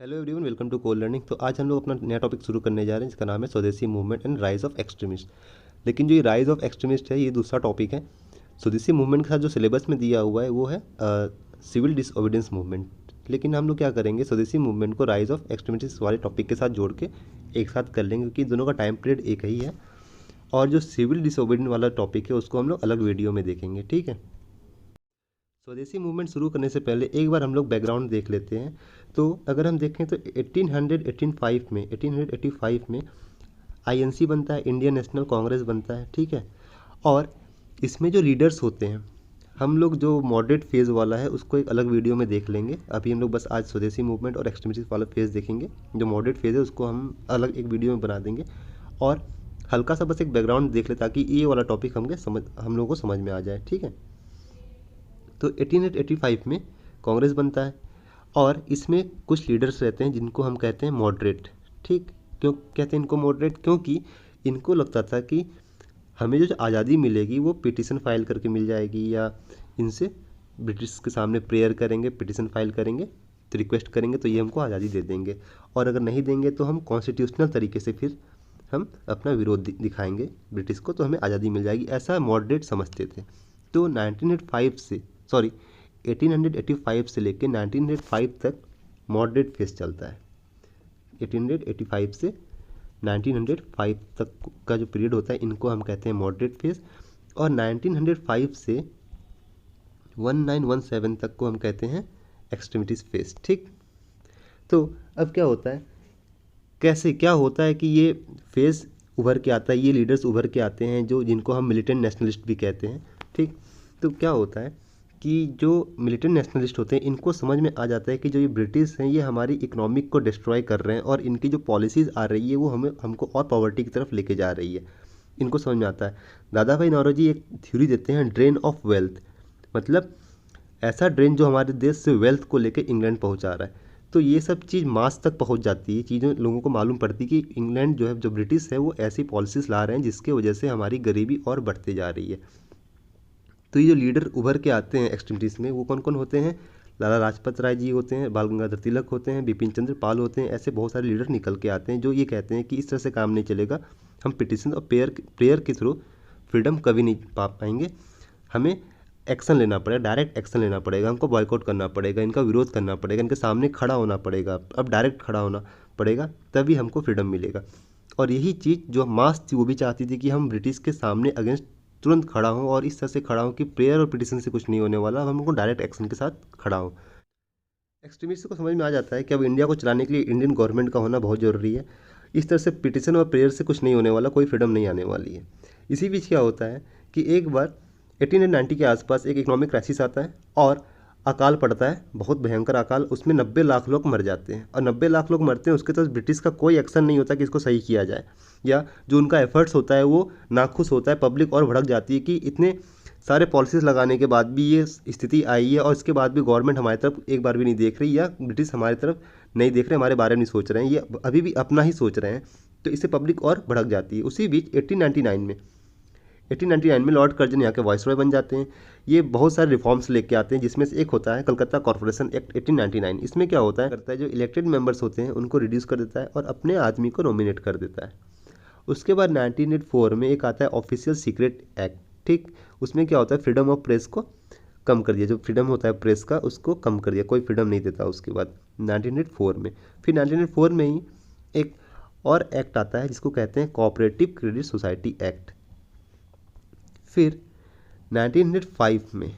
Hello everyone, welcome to Kol learning. तो आज हम लोग अपना नया टॉपिक शुरू करने जा रहे हैं जिसका नाम है स्वदेशी movement and rise of extremist. लेकिन जो ये राइज ऑफ एक्सट्रीमिस्ट है ये दूसरा टॉपिक है। स्वदेशी मूवमेंट के साथ जो सिलेबस में दिया हुआ है वो है सिविल डिसओबीडियंस मूवमेंट। लेकिन हम लोग क्या करेंगे, स्वदेशी मूवमेंट को राइज ऑफ एक्सट्रीमिस्ट वाले टॉपिक के साथ जोड़ के एक साथ कर लेंगे क्योंकि दोनों का टाइम पीरियड एक ही है। और जो सिविल डिसओबीडियंस वाला टॉपिक है उसको हम लोग अलग वीडियो में देखेंगे, ठीक है। स्वदेशी मूवमेंट शुरू करने से पहले एक बार हम लोग बैकग्राउंड देख लेते हैं। तो अगर हम देखें तो 1885 में आईएनसी बनता है, इंडियन नेशनल कांग्रेस बनता है, ठीक है। और इसमें जो लीडर्स होते हैं, हम लोग जो मॉडरेट फेज़ वाला है उसको एक अलग वीडियो में देख लेंगे। अभी हम लोग बस आज स्वदेशी मूवमेंट और एक्सट्रीमिस्ट वाला फेज़ देखेंगे। जो मॉडरेट फेज़ है उसको हम अलग एक वीडियो में बना देंगे। और हल्का सा बस एक बैकग्राउंड देख ले ताकि ये वाला टॉपिक हम लोगों को समझ में आ जाए, ठीक है। तो 1885 में कांग्रेस बनता है और इसमें कुछ लीडर्स रहते हैं जिनको हम कहते हैं मॉडरेट, ठीक। क्यों कहते हैं इनको मॉडरेट? क्योंकि इनको लगता था कि हमें जो आज़ादी मिलेगी वो पिटीशन फाइल करके मिल जाएगी, या इनसे ब्रिटिश के सामने प्रेयर करेंगे, पिटीशन फाइल करेंगे, तो रिक्वेस्ट करेंगे तो ये हमको आज़ादी दे देंगे। और अगर नहीं देंगे तो हम कॉन्स्टिट्यूशनल तरीके से फिर हम अपना विरोध दिखाएंगे ब्रिटिश को, तो हमें आज़ादी मिल जाएगी, ऐसा मॉडरेट समझते थे। तो 1885 से लेकर 1905 तक मॉडरेट फेज चलता है। 1885 से 1905 तक का जो पीरियड होता है इनको हम कहते हैं मॉडरेट फेज। और 1905 से 1917 तक को हम कहते हैं एक्सट्रीमिटीज फेज, ठीक। तो अब क्या होता है, कैसे क्या होता है कि ये फेज़ उभर के आता है, ये लीडर्स उभर के आते हैं जो जिनको हम मिलिटेंट नेशनलिस्ट भी कहते हैं, ठीक। तो क्या होता है कि जो मिलिटेंट नेशनलिस्ट होते हैं इनको समझ में आ जाता है कि जो ये ब्रिटिश हैं ये हमारी इकोनॉमिक को डिस्ट्रॉय कर रहे हैं और इनकी जो पॉलिसीज़ आ रही है वो हमको और पॉवर्टी की तरफ लेके जा रही है। इनको समझ में आता है। दादा भाई नौरोजी एक थ्योरी देते हैं, ड्रेन ऑफ वेल्थ, मतलब ऐसा ड्रेन जो हमारे देश से वेल्थ को लेके इंग्लैंड पहुंचा रहा है। तो ये सब चीज़ मास तक पहुंच जाती है, चीज़ें लोगों को मालूम पड़ती है कि इंग्लैंड जो है, जो ब्रिटिश है, वो ऐसी पॉलिसीज़ ला रहे हैं जिसके वजह से हमारी गरीबी और बढ़ते जा रही है। तो ये जो लीडर उभर के आते हैं एक्सट्रीमिटीज़ में वो कौन कौन होते हैं? लाला लाजपत राय जी होते हैं, बाल गंगाधर तिलक होते हैं, बिपिन चंद्र पाल होते हैं। ऐसे बहुत सारे लीडर निकल के आते हैं जो ये कहते हैं कि इस तरह से काम नहीं चलेगा, हम पिटिशन और प्रेयर के थ्रू फ्रीडम कभी नहीं पा पाएंगे, हमें एक्शन लेना पड़ेगा, डायरेक्ट एक्शन लेना पड़ेगा, हमको बॉयकॉट करना पड़ेगा, इनका विरोध करना पड़ेगा, इनके सामने खड़ा होना पड़ेगा। अब डायरेक्ट खड़ा होना पड़ेगा तभी हमको फ्रीडम मिलेगा। और यही चीज़ जो मास थी वो भी चाहती थी कि हम ब्रिटिश के सामने अगेंस्ट तुरंत खड़ा हूँ, और इस तरह से खड़ा हूँ कि प्रेयर और पिटिशन से कुछ नहीं होने वाला, हमको डायरेक्ट एक्शन के साथ खड़ा हूँ। एक्सट्रीमिस्ट को समझ में आ जाता है कि अब इंडिया को चलाने के लिए इंडियन गवर्नमेंट का होना बहुत ज़रूरी है। इस तरह से पिटिशन और प्रेयर से कुछ नहीं होने वाला, कोई फ्रीडम नहीं आने वाली है। इसी बीच क्या होता है कि एक बार 1890 के आसपास एक इकोनॉमिक क्राइसिस आता है और अकाल पड़ता है, बहुत भयंकर अकाल। उसमें 90 लाख लोग मर जाते हैं, और 90 लाख लोग मरते हैं उसके तो ब्रिटिश का कोई एक्शन नहीं होता कि इसको सही किया जाए, या जो उनका एफर्ट्स होता है वो नाखुश होता है। पब्लिक और भड़क जाती है कि इतने सारे पॉलिसीज़ लगाने के बाद भी ये स्थिति आई है, और इसके बाद भी गवर्नमेंट हमारी तरफ एक बार भी नहीं देख रही, या ब्रिटिश हमारी तरफ नहीं देख रहे, हमारे बारे में नहीं सोच रहे हैं, ये अभी भी अपना ही सोच रहे हैं। तो इससे पब्लिक और भड़क जाती है। उसी बीच 1899 में लॉर्ड कर्जन यहाँ के वाइसरॉय बन जाते हैं। ये बहुत सारे रिफॉर्म्स लेके आते हैं जिसमें से एक होता है कलकत्ता कॉर्पोरेशन एक्ट 1899। इसमें क्या होता है करता है, जो इलेक्टेड मेंबर्स होते हैं उनको रिड्यूस कर देता है और अपने आदमी को नॉमिनेट कर देता है। उसके बाद 1904 में एक आता है ऑफिशियल सीक्रेट एक्ट, ठीक। उसमें क्या होता है, फ्रीडम ऑफ प्रेस को कम कर दिया, जो फ्रीडम होता है प्रेस का उसको कम कर दिया, कोई फ्रीडम नहीं देता उसके बाद 1904 में। फिर 1904 में ही एक और एक्ट आता है जिसको कहते हैं कोऑपरेटिव क्रेडिट सोसाइटी एक्ट। फिर 1905 में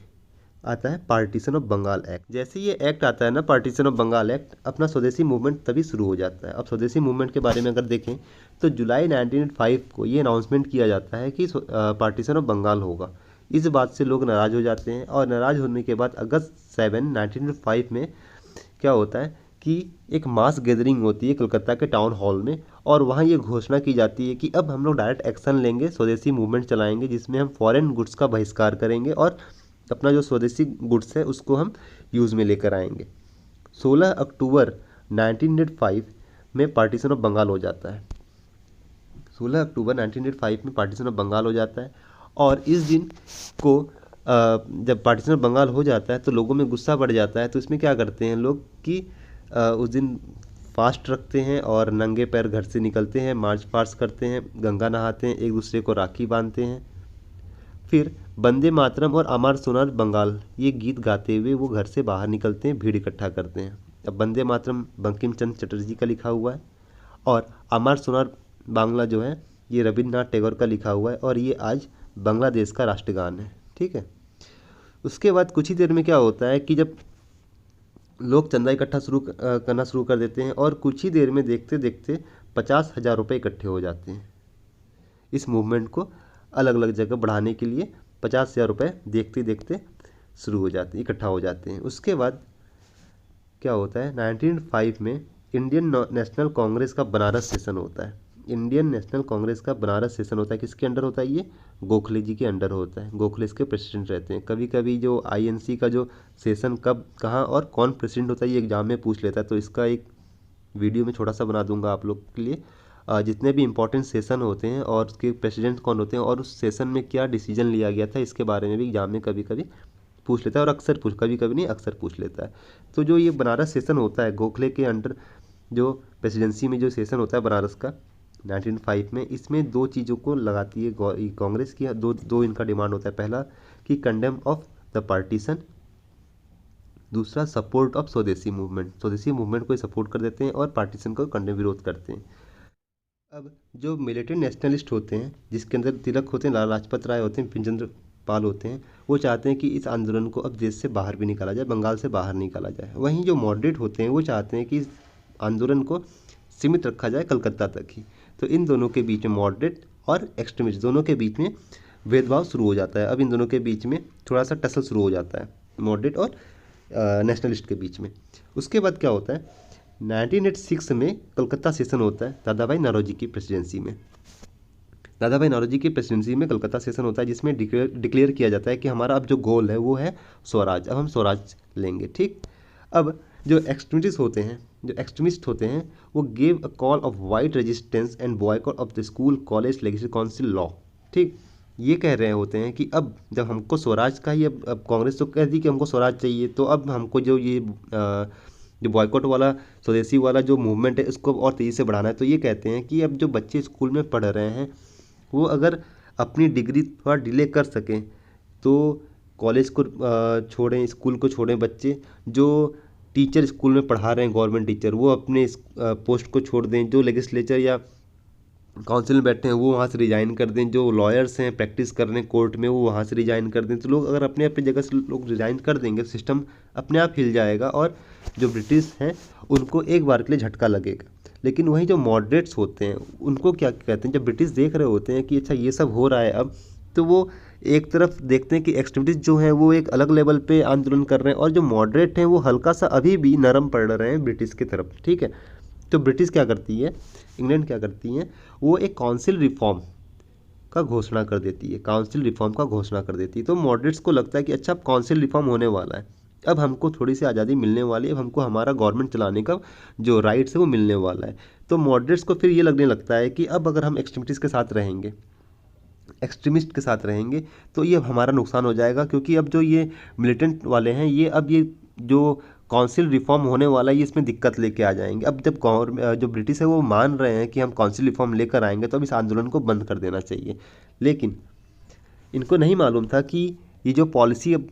आता है पार्टीशन ऑफ बंगाल एक्ट। जैसे ये एक्ट आता है ना, पार्टीशन ऑफ बंगाल एक्ट, अपना स्वदेशी मूवमेंट तभी शुरू हो जाता है। अब स्वदेशी मूवमेंट के बारे में अगर देखें तो जुलाई 1905 को ये अनाउंसमेंट किया जाता है कि पार्टीशन ऑफ बंगाल होगा। इस बात से लोग नाराज़ हो जाते हैं, और नाराज़ होने के बाद अगस्त 7, 1905 में क्या होता है कि एक मास गैदरिंग होती है कलकत्ता के टाउन हॉल में, और वहाँ ये घोषणा की जाती है कि अब हम लोग डायरेक्ट एक्शन लेंगे, स्वदेशी मूवमेंट चलाएंगे जिसमें हम फॉरेन गुड्स का बहिष्कार करेंगे और अपना जो स्वदेशी गुड्स है उसको हम यूज़ में लेकर आएंगे। 16 अक्टूबर 1905 में पार्टीशन ऑफ बंगाल हो जाता है। 16 अक्टूबर 1905 में पार्टीशन ऑफ बंगाल हो जाता है, और इस दिन को जब पार्टीशन ऑफ बंगाल हो जाता है तो लोगों में गुस्सा बढ़ जाता है। तो इसमें क्या करते हैं लोग कि उस दिन फास्ट रखते हैं और नंगे पैर घर से निकलते हैं, मार्च पास्ट करते हैं, गंगा नहाते हैं, एक दूसरे को राखी बांधते हैं। फिर वंदे मातरम और अमर सोनार बंगाल ये गीत गाते हुए वो घर से बाहर निकलते हैं, भीड़ इकट्ठा करते हैं। अब वंदे मातरम बंकिम चंद्र चटर्जी का लिखा हुआ है और अमर सोनार बांग्ला जो है ये रविन्द्रनाथ टैगोर का लिखा हुआ है और ये आज बांग्लादेश का राष्ट्रगान है। ठीक है, उसके बाद कुछ ही देर में क्या होता है कि जब लोग चंदा इकट्ठा करना शुरू कर देते हैं और कुछ ही देर में देखते देखते 50,000 रुपये इकट्ठे हो जाते हैं। इस मूवमेंट को अलग अलग जगह बढ़ाने के लिए 50,000 रुपये देखते देखते शुरू हो जाते इकट्ठा हो जाते हैं। उसके बाद क्या होता है, 1905 में इंडियन नेशनल कांग्रेस का बनारस सेशन होता है। इंडियन नेशनल कांग्रेस का बनारस सेशन होता है, किसके अंडर होता है, ये गोखले जी के अंडर होता है। गोखले इसके प्रेसिडेंट रहते हैं। कभी कभी जो आईएनसी का जो सेशन कब कहाँ और कौन प्रेसिडेंट होता है ये एग्जाम में पूछ लेता है, तो इसका एक वीडियो में छोटा सा बना दूंगा आप लोग के लिए। जितने भी इंपॉर्टेंट सेशन होते हैं और उसके प्रेसिडेंट कौन होते हैं और उस सेशन में क्या डिसीजन लिया गया था, इसके बारे में भी एग्जाम में कभी कभी पूछ लेता है और कभी कभी नहीं अक्सर पूछ लेता है। तो जो ये बनारस सेशन होता है गोखले के अंडर, जो प्रेसिडेंसी में जो सेशन होता है बनारस का 1905 में, इसमें दो चीज़ों को लगाती है कांग्रेस की। दो इनका डिमांड होता है। पहला कि कंडेम ऑफ द पार्टीशन, दूसरा सपोर्ट ऑफ स्वदेशी मूवमेंट। स्वदेशी मूवमेंट को सपोर्ट कर देते हैं और पार्टीशन को कंडेम विरोध करते हैं। अब जो मिलिटेंट नेशनलिस्ट होते हैं जिसके अंदर तिलक होते हैं, लाला लाजपत राय होते हैं, पिंजन्द्र पाल होते हैं, वो चाहते हैं कि इस आंदोलन को अब देश से बाहर भी निकाला जाए, बंगाल से बाहर निकाला जाए। वहीं जो मॉडरेट होते हैं वो चाहते हैं कि इस आंदोलन को सीमित रखा जाए कलकत्ता तक ही। तो इन दोनों के बीच में, मॉडरेट और एक्सट्रीमिस्ट दोनों के बीच में भेदभाव शुरू हो जाता है। अब इन दोनों के बीच में थोड़ा सा टसल शुरू हो जाता है, मॉडरेट और नेशनलिस्ट के बीच में। उसके बाद क्या होता है, 1986 में कलकत्ता सेशन होता है दादाभाई नौरोजी की प्रेसिडेंसी में। दादाभाई नौरोजी की प्रेसिडेंसी में कलकत्ता सेशन होता है जिसमें डिक्लेयर किया जाता है कि हमारा अब जो गोल है वो है स्वराज, अब हम स्वराज लेंगे। ठीक, अब जो एक्सट्रीमिस्ट होते हैं वो gave a call of wide resistance and boycott of the school college legislative council law. ठीक, ये कह रहे होते हैं कि अब जब हमको स्वराज का ही, अब कांग्रेस तो कह दी कि हमको स्वराज चाहिए, तो अब हमको जो ये जो बॉयकॉट वाला स्वदेशी वाला जो मूवमेंट है इसको और तेज़ी से बढ़ाना है। तो ये कहते हैं कि अब जो बच्चे स्कूल में पढ़ रहे हैं वो अगर अपनी डिग्री थोड़ा डिले कर सकें तो कॉलेज को छोड़ें, स्कूल को छोड़ें। बच्चे जो टीचर स्कूल में पढ़ा रहे हैं, गवर्नमेंट टीचर, वो अपने पोस्ट को छोड़ दें। जो लेजिस्लेचर या काउंसिल में बैठे हैं वो वहाँ से रिजाइन कर दें। जो लॉयर्स हैं प्रैक्टिस कर रहे हैं कोर्ट में वो वहाँ से रिजाइन कर दें। तो लोग अगर अपने अपनी जगह से लोग रिजाइन कर देंगे तो सिस्टम अपने आप हिल जाएगा और जो ब्रिटिश हैं उनको एक बार के लिए झटका लगेगा। लेकिन वहीं जो मॉडरेट्स होते हैं उनको क्या कहते हैं, जब ब्रिटिश देख रहे होते हैं कि अच्छा ये सब हो रहा है अब, तो वो एक तरफ देखते हैं कि एक्सट्रीमिस्ट जो हैं वो एक अलग लेवल पे आंदोलन कर रहे हैं और जो मॉडरेट हैं वो हल्का सा अभी भी नरम पड़ रहे हैं ब्रिटिश की तरफ। ठीक है, तो ब्रिटिश क्या करती है, इंग्लैंड क्या करती है, वो एक काउंसिल रिफॉर्म का घोषणा कर देती है, काउंसिल रिफॉर्म का घोषणा कर देती है। तो मॉडरेट्स को लगता है कि अच्छा अब काउंसिल रिफॉर्म होने वाला है, अब हमको थोड़ी सी आज़ादी मिलने वाली है, अब हमको हमारा गवर्नमेंट चलाने का जो राइट्स है वो मिलने वाला है। तो मॉडरेट्स को फिर ये लगने लगता है कि अब अगर हम एक्सट्रीमिस्ट के साथ रहेंगे तो ये हमारा नुकसान हो जाएगा, क्योंकि अब जो ये मिलिटेंट वाले हैं ये अब ये जो काउंसिल रिफॉर्म होने वाला है ये इसमें दिक्कत लेके आ जाएंगे। अब जब जो ब्रिटिश है वो मान रहे हैं कि हम काउंसिल रिफॉर्म लेकर आएंगे तो अब इस आंदोलन को बंद कर देना चाहिए। लेकिन इनको नहीं मालूम था कि ये जो पॉलिसी अब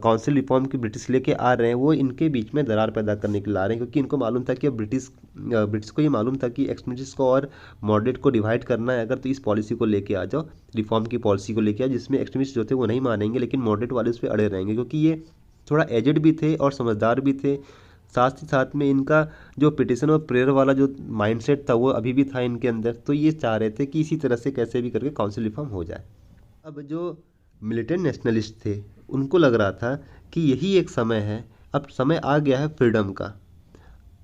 काउंसिल रिफॉर्म की ब्रिटिश लेके आ रहे हैं वो इनके बीच में दरार पैदा करने के लिए ला रहे हैं, क्योंकि इनको मालूम था कि अब ब्रिटिश को ये मालूम था कि एक्सट्रीमिस्ट को और मॉडरेट को डिवाइड करना है अगर, तो इस पॉलिसी को लेके आ जाओ, रिफॉर्म की पॉलिसी को लेके आओ, जिसमें एक्सट्रीमिस्ट जो थे वो नहीं मानेंगे लेकिन मॉडरेट वाले उस पर अड़े रहेंगे, क्योंकि ये थोड़ा एजेड भी थे और समझदार भी थे। साथ ही साथ में इनका जो पिटिशन और प्रेयर वाला जो माइंडसेट था वो अभी भी था इनके अंदर। तो ये चाह रहे थे कि इसी तरह से कैसे भी करके काउंसिल रिफॉर्म हो जाए। अब जो मिलिटेंट नेशनलिस्ट थे उनको लग रहा था कि यही एक समय है, अब समय आ गया है फ्रीडम का।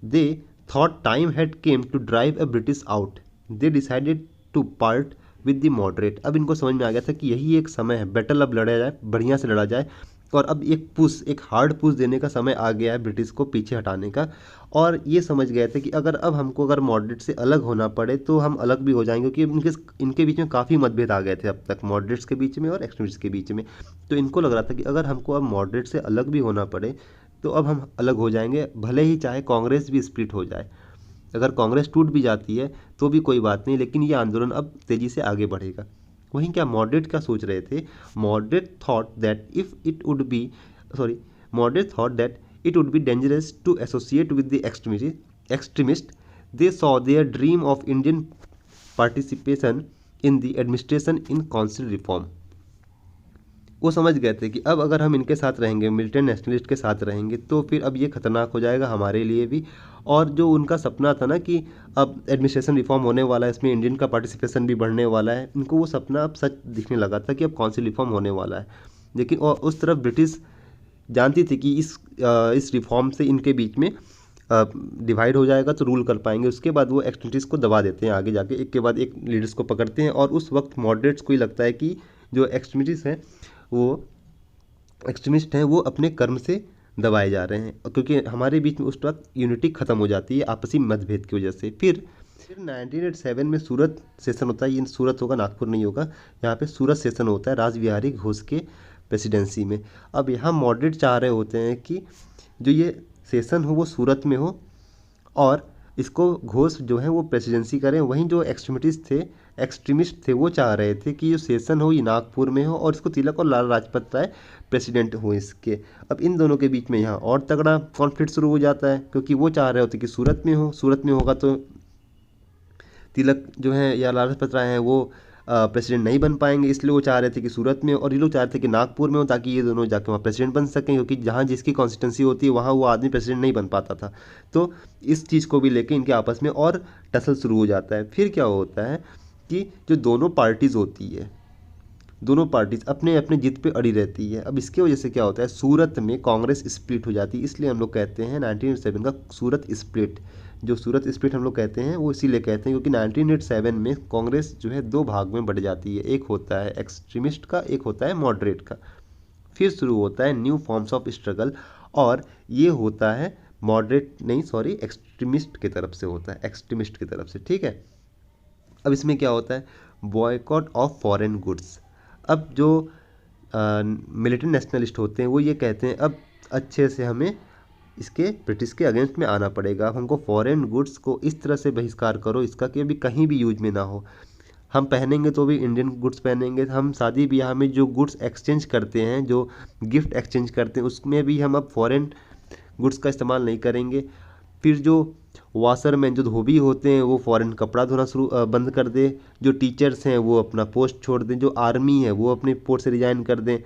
They thought time had came to drive a British out, they decided to part with the moderate. अब इनको समझ में आ गया था कि यही एक समय है, बैटल अब लड़ा जाए, बढ़िया से लड़ा जाए, और अब एक हार्ड पुश देने का समय आ गया है ब्रिटिश को पीछे हटाने का। और ये समझ गए थे कि अगर मॉडरेट से अलग होना पड़े तो हम अलग भी हो जाएंगे, क्योंकि इनके बीच में काफ़ी मतभेद आ गए थे अब तक मॉडरेट्स के बीच में और एक्सट्रीमिस्ट के बीच में। तो इनको लग रहा था कि अगर हमको अब मॉडरेट से अलग भी होना पड़े तो अब हम अलग हो जाएंगे, भले ही चाहे कांग्रेस भी स्प्लिट हो जाए। अगर कांग्रेस टूट भी जाती है तो भी कोई बात नहीं, लेकिन ये आंदोलन अब तेज़ी से आगे बढ़ेगा। वहीं क्या मॉडरेट क्या सोच रहे थे? Moderate thought that if it would be sorry moderate thought that it would be dangerous to associate with the extremist. They saw their dream of Indian participation in the administration in council reform. वो समझ गए थे कि अब अगर हम इनके साथ रहेंगे, मिलिटेंट नेशनलिस्ट के साथ रहेंगे, तो फिर अब ये खतरनाक हो जाएगा हमारे लिए भी। और जो उनका सपना था ना कि अब एडमिनिस्ट्रेशन रिफॉर्म होने वाला है, इसमें इंडियन का पार्टिसिपेशन भी बढ़ने वाला है, इनको वो सपना अब सच दिखने लगा था कि अब काउंसिल रिफॉर्म होने वाला है। लेकिन और उस तरफ ब्रिटिश जानती थी कि इस रिफॉर्म से इनके बीच में डिवाइड हो जाएगा तो रूल कर पाएंगे। उसके बाद वो एक्सट्रीमिस्ट को दबा देते हैं, आगे जाके एक के बाद एक लीडर्स को पकड़ते हैं। और उस वक्त मॉडरेट्स को ही लगता है कि जो एक्सट्रीमिस्ट हैं वो अपने कर्म से दबाए जा रहे हैं, क्योंकि हमारे बीच में उस वक्त यूनिटी खत्म हो जाती है आपसी मतभेद की वजह से। फिर 1987 में सूरत सेशन होता है। ये सूरत होगा, नागपुर नहीं होगा। यहाँ पे सूरत सेशन होता है राज बिहारी घोष के प्रेसिडेंसी में। अब यहाँ मॉडरेट चाह रहे होते हैं कि जो ये सेशन हो वो सूरत में हो और इसको घोष जो है वो प्रेसिडेंसी करें। वहीं जो एक्सट्रीमिस्ट थे वो चाह रहे थे कि जो सेशन हो ये नागपुर में हो और इसको तिलक और लाला लाजपत राय प्रेसिडेंट हो इसके। अब इन दोनों के बीच में यहाँ और तगड़ा कॉन्फ्लिक्ट शुरू हो जाता है, क्योंकि वो चाह रहे होते कि सूरत में हो, सूरत में होगा तो तिलक जो है या लाला लाजपत राय हैं वो प्रेसिडेंट नहीं बन पाएंगे, इसलिए वो चाह रहे थे कि सूरत में, और ये लोग चाह रहे थे कि नागपुर में हो ताकि ये दोनों जाके वहाँ प्रेसिडेंट बन सकें, क्योंकि जहाँ जिसकी कॉन्स्टिट्यूंसी होती है वहाँ वो आदमी प्रेसिडेंट नहीं बन पाता था। तो इस चीज़ को भी लेके इनके आपस में और टसल शुरू हो जाता है। फिर क्या होता है कि जो दोनों पार्टीज़ होती है, दोनों पार्टीज अपने अपने जिद पे अड़ी रहती है। अब इसके वजह से क्या होता है, सूरत में कांग्रेस स्प्लिट हो जाती है। इसलिए हम लोग कहते हैं 1987 का सूरत स्प्लिट। जो सूरत स्प्लिट हम लोग कहते हैं वो इसीलिए कहते हैं क्योंकि 1987 में कांग्रेस जो है दो भाग में बढ़ जाती है, एक होता है एक्सट्रीमिस्ट का, एक होता है मॉडरेट का। फिर शुरू होता है न्यू फॉर्म्स ऑफ स्ट्रगल, और ये होता है एक्सट्रीमिस्ट की तरफ से होता है, एक्सट्रीमिस्ट की तरफ से, ठीक है। अब इसमें क्या होता है, बॉयकॉट ऑफ फॉरेन गुड्स। अब जो मिलिटेंट नेशनलिस्ट होते हैं वो ये कहते हैं अब अच्छे से हमें इसके ब्रिटिश के अगेंस्ट में आना पड़ेगा। अब हमको फॉरेन गुड्स को इस तरह से बहिष्कार करो इसका कि अभी कहीं भी यूज में ना हो। हम पहनेंगे तो भी इंडियन गुड्स पहनेंगे। हम शादी ब्याह में जो गुड्स एक्सचेंज करते हैं, जो गिफ्ट एक्सचेंज करते हैं, उसमें भी हम अब फॉरेन गुड्स का इस्तेमाल नहीं करेंगे। फिर जो वाशरमैन, जो धोबी होते हैं, वो फॉरेन कपड़ा धोना बंद कर दे। जो टीचर्स हैं वो अपना पोस्ट छोड़ दें। जो आर्मी है वो अपने पोस्ट से रिजाइन कर दें।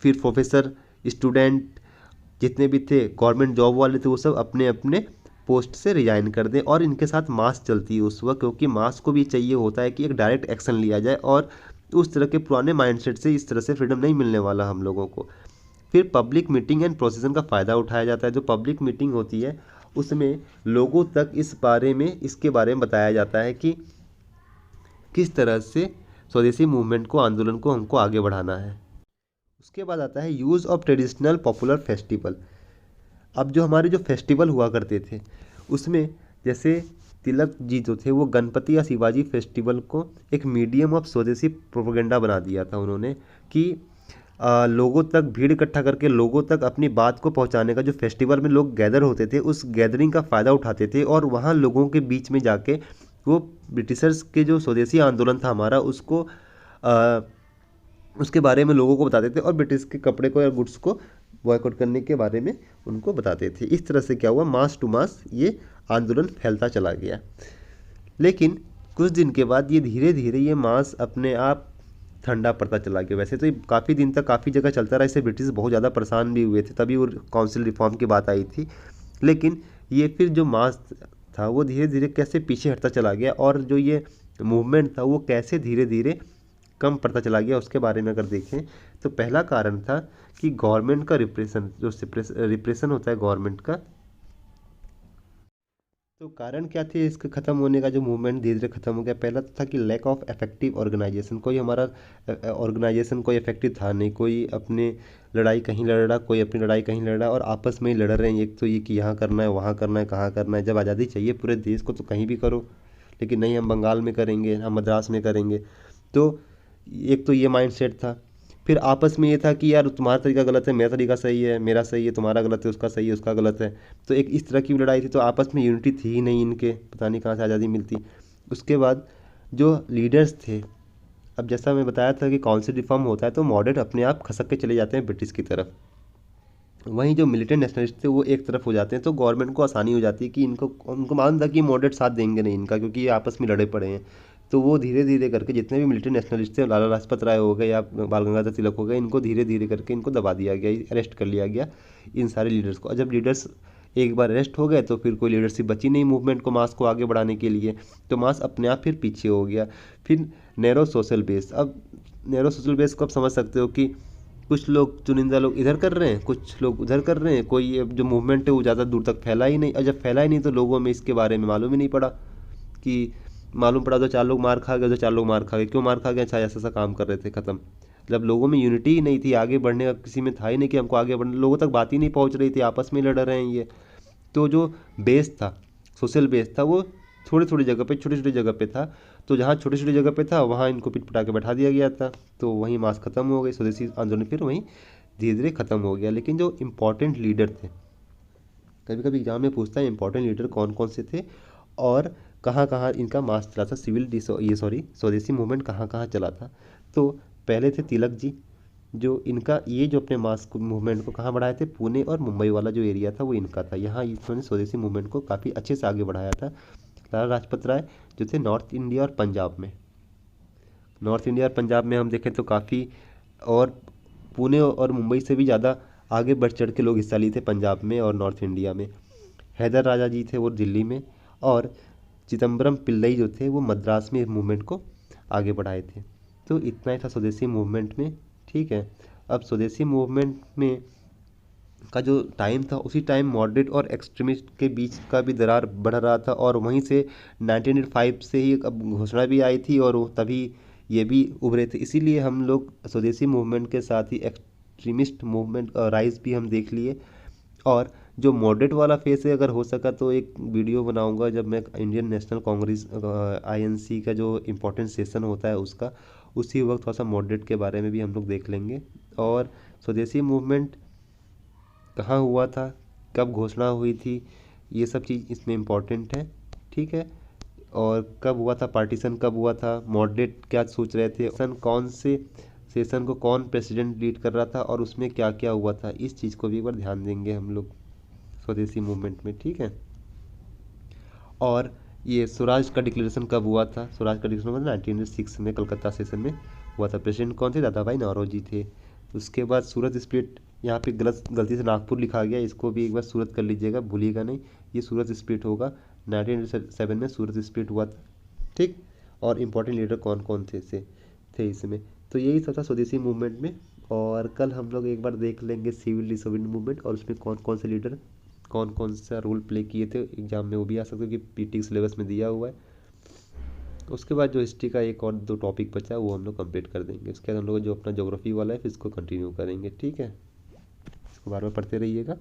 फिर प्रोफेसर, स्टूडेंट जितने भी थे, गवर्नमेंट जॉब वाले थे, वो सब अपने अपने पोस्ट से रिजाइन कर दें। और इनके साथ मास चलती है उस वक्त, क्योंकि मास को भी चाहिए होता है कि एक डायरेक्ट एक्शन लिया जाए, और उस तरह के पुराने माइंडसेट से इस तरह से फ्रीडम नहीं मिलने वाला हम लोगों को। फिर पब्लिक मीटिंग एंड प्रोसेसन का फ़ायदा उठाया जाता है। जो पब्लिक मीटिंग होती है उसमें लोगों तक इसके बारे में बताया जाता है कि किस तरह से स्वदेशी मूवमेंट को, आंदोलन को हमको आगे बढ़ाना है। उसके बाद आता है use of traditional popular festival. अब जो हमारे जो फेस्टिवल हुआ करते थे उसमें जैसे तिलक जी जो थे वो गणपति या शिवाजी फेस्टिवल को एक मीडियम ऑफ स्वदेशी प्रोपेगेंडा बना दिया था उन्होंने, कि लोगों तक भीड़ इकट्ठा करके लोगों तक अपनी बात को पहुंचाने का। जो फेस्टिवल में लोग गैदर होते थे उस गैदरिंग का फ़ायदा उठाते थे और वहाँ लोगों के बीच में जाके वो ब्रिटिशर्स के जो स्वदेशी आंदोलन था हमारा उसके बारे में लोगों को बताते थे और ब्रिटिश के कपड़े को या गुड्स को बॉयकॉट करने के बारे में उनको बताते थे। इस तरह से क्या हुआ, मास टू मास ये आंदोलन फैलता चला गया। लेकिन कुछ दिन के बाद ये धीरे धीरे ये मास अपने आप ठंडा पड़ता चला गया। वैसे तो ये काफ़ी दिन तक काफ़ी जगह चलता रहा, इससे ब्रिटिश बहुत ज़्यादा परेशान भी हुए थे, तभी वो काउंसिल रिफॉर्म की बात आई थी। लेकिन ये फिर जो मास था वो धीरे धीरे कैसे पीछे हटता चला गया और जो ये मूवमेंट था वो कैसे धीरे धीरे कम पड़ता चला गया, उसके बारे में अगर देखें तो पहला कारण था कि गवर्नमेंट का रिप्रेशन, जो रिप्रेशन होता है गवर्नमेंट का। तो कारण क्या थे इसके ख़त्म होने का, जो मूवमेंट धीरे धीरे ख़त्म हो गया? पहला तो था कि लैक ऑफ इफेक्टिव ऑर्गेनाइजेशन। कोई हमारा ऑर्गेनाइजेशन कोई इफेक्टिव था नहीं, कोई अपने लड़ाई कहीं लड़ रहा, कोई अपनी लड़ाई कहीं लड़ रहा और आपस में ही लड़ रहे हैं। एक तो ये कि यहाँ करना है, वहाँ करना है, कहाँ करना है। जब आज़ादी चाहिए पूरे देश को तो कहीं भी करो, लेकिन नहीं हम बंगाल में करेंगे, हम मद्रास में करेंगे। तो एक तो ये माइंडसेट था। फिर आपस में ये था कि यार तुम्हारा तरीका गलत है, मेरा तरीका सही है, मेरा सही है, तुम्हारा गलत है, उसका सही है, उसका गलत है। तो एक इस तरह की भी लड़ाई थी, तो आपस में यूनिटी थी ही नहीं इनके, पता नहीं कहाँ से आज़ादी मिलती। उसके बाद जो लीडर्स थे, अब जैसा मैं बताया था कि काउंसिल रिफॉर्म होता है तो मॉडरेट अपने आप खसक के चले जाते हैं ब्रिटिश की तरफ, वहीं जो मिलिटेंट नेशनलिस्ट थे वो एक तरफ हो जाते हैं, तो गवर्नमेंट को आसानी हो जाती है कि इनको उनको मालूम था कि मॉडरेट साथ देंगे नहीं इनका, क्योंकि ये आपस में लड़े पड़े हैं। तो वो धीरे धीरे करके जितने भी मिलिटेंट नेशनलिस्ट थे, लाला लाजपत राय हो गए या बाल गंगाधर तिलक हो गए, इनको धीरे धीरे करके इनको दबा दिया गया, अरेस्ट कर लिया गया इन सारे लीडर्स को। और जब लीडर्स एक बार अरेस्ट हो गए तो फिर कोई लीडरशिप बची नहीं मूवमेंट को, मास को आगे बढ़ाने के लिए, तो मास अपने आप फिर पीछे हो गया। फिर नैरो सोशल बेस, अब नैरो सोशल बेस को आप समझ सकते हो कि कुछ लोग चुनिंदा लोग इधर कर रहे हैं, कुछ लोग उधर कर रहे हैं, कोई ये जो मूवमेंट है वो ज़्यादा दूर तक फैला ही नहीं, और जब फैला ही नहीं तो लोगों में इसके बारे में मालूम ही नहीं पड़ा, कि मालूम पड़ा तो 4 लोग मार खा गए, तो 4 लोग मार खा गए, क्यों मार खा गए, अच्छा ऐसा ऐसा काम कर रहे थे, ख़त्म। जब लोगों में यूनिटी ही नहीं थी, आगे बढ़ने का किसी में था ही नहीं कि हमको आगे बढ़ना, लोगों तक बात ही नहीं पहुंच रही थी, आपस में लड़ रहे हैं ये। तो जो बेस था, सोशल बेस था, वो थोड़ी थोड़ी जगह पे, छोटी छोटी जगह पे था। तो जहाँ छोटी छोटी जगह पे था वहाँ इनको पिट पटा के बैठा दिया गया था, तो वहीं मास खत्म हो गई, स्वदेशी आंदोलन फिर वहीं धीरे धीरे खत्म हो गया। लेकिन जो इम्पोर्टेंट लीडर थे, कभी कभी एग्जाम में पूछता है इम्पोर्टेंट लीडर कौन कौन से थे और कहाँ कहाँ इनका मास चला था, स्वदेशी मूवमेंट कहाँ कहाँ चला था। तो पहले थे तिलक जी, जो इनका ये जो अपने मास मूवमेंट को कहाँ बढ़ाए थे, पुणे और मुंबई वाला जो एरिया था वो इनका था, यहाँ इन्होंने स्वदेशी मूवमेंट को काफ़ी अच्छे से आगे बढ़ाया था। लाला लाजपत राय जो थे नॉर्थ इंडिया और पंजाब में, नॉर्थ इंडिया और पंजाब में हम देखें तो काफ़ी, और पुणे और मुंबई से भी ज़्यादा आगे बढ़ चढ़ के लोग हिस्सा लिए थे पंजाब में और नॉर्थ इंडिया में। हैदर राजा जी थे वो दिल्ली में, और चिदम्बरम पिल्लई जो थे वो मद्रास में मूवमेंट को आगे बढ़ाए थे। तो इतना ही था स्वदेशी मूवमेंट में, ठीक है। अब स्वदेशी मूवमेंट में का जो टाइम था, उसी टाइम मॉडरेट और एक्सट्रीमिस्ट के बीच का भी दरार बढ़ रहा था, और वहीं से 1905 से ही अब घोषणा भी आई थी और तभी ये भी उभरे थे। इसीलिए हम लोग स्वदेशी मूवमेंट के साथ ही एक्सट्रीमिस्ट मूवमेंट राइज भी हम देख लिए। और जो मॉडरेट वाला फेस है, अगर हो सका तो एक वीडियो बनाऊंगा जब मैं इंडियन नेशनल कांग्रेस INC का जो इम्पोर्टेंट सेशन होता है उसका, उसी वक्त थोड़ा सा मॉडरेट के बारे में भी हम लोग देख लेंगे, और स्वदेशी मूवमेंट कहाँ हुआ था, कब घोषणा हुई थी, ये सब चीज़ इसमें इम्पोर्टेंट है, ठीक है। और कब हुआ था पार्टीशन, कब हुआ था, मॉडरेट क्या सोच रहे थे, कौन से सेशन को कौन प्रेसिडेंट लीड कर रहा था, और उसमें क्या क्या हुआ था, इस चीज़ को भी एक बार ध्यान देंगे हम लोग स्वदेशी मूवमेंट में, ठीक है। और ये स्वराज का डिक्लेरेशन कब हुआ था, स्वराज का डिक्लेरेशन 1906 में कलकत्ता सेशन में हुआ था। प्रेसिडेंट कौन थे, दादा भाई नौरोजी थे। उसके बाद सूरत स्प्लिट, यहाँ पे गलती से नागपुर लिखा गया, इसको भी एक बार सूरत कर लीजिएगा, भूलिएगा नहीं, ये सूरत स्प्लिट होगा। 1907 में सूरत स्प्लिट हुआ था, ठीक। और इम्पोर्टेंट लीडर कौन कौन थे इसमें, तो यही सब था स्वदेशी मूवमेंट में। और कल हम लोग एक बार देख लेंगे सिविल डिसोबीडिएंट मूवमेंट, और उसमें कौन कौन से लीडर कौन कौन सा रोल प्ले किए थे, एग्जाम में वो भी आ सकते हैं कि PT सिलेबस में दिया हुआ है। उसके बाद जो हिस्ट्री का एक और 2 टॉपिक बचा है वो हम लोग कंप्लीट कर देंगे। उसके बाद हम लोग जो अपना ज्योग्राफी वाला है फिर इसको कंटिन्यू करेंगे, ठीक है। इसको बार बार पढ़ते रहिएगा,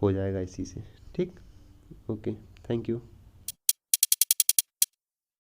हो जाएगा इसी से, ठीक। Okay, thank you.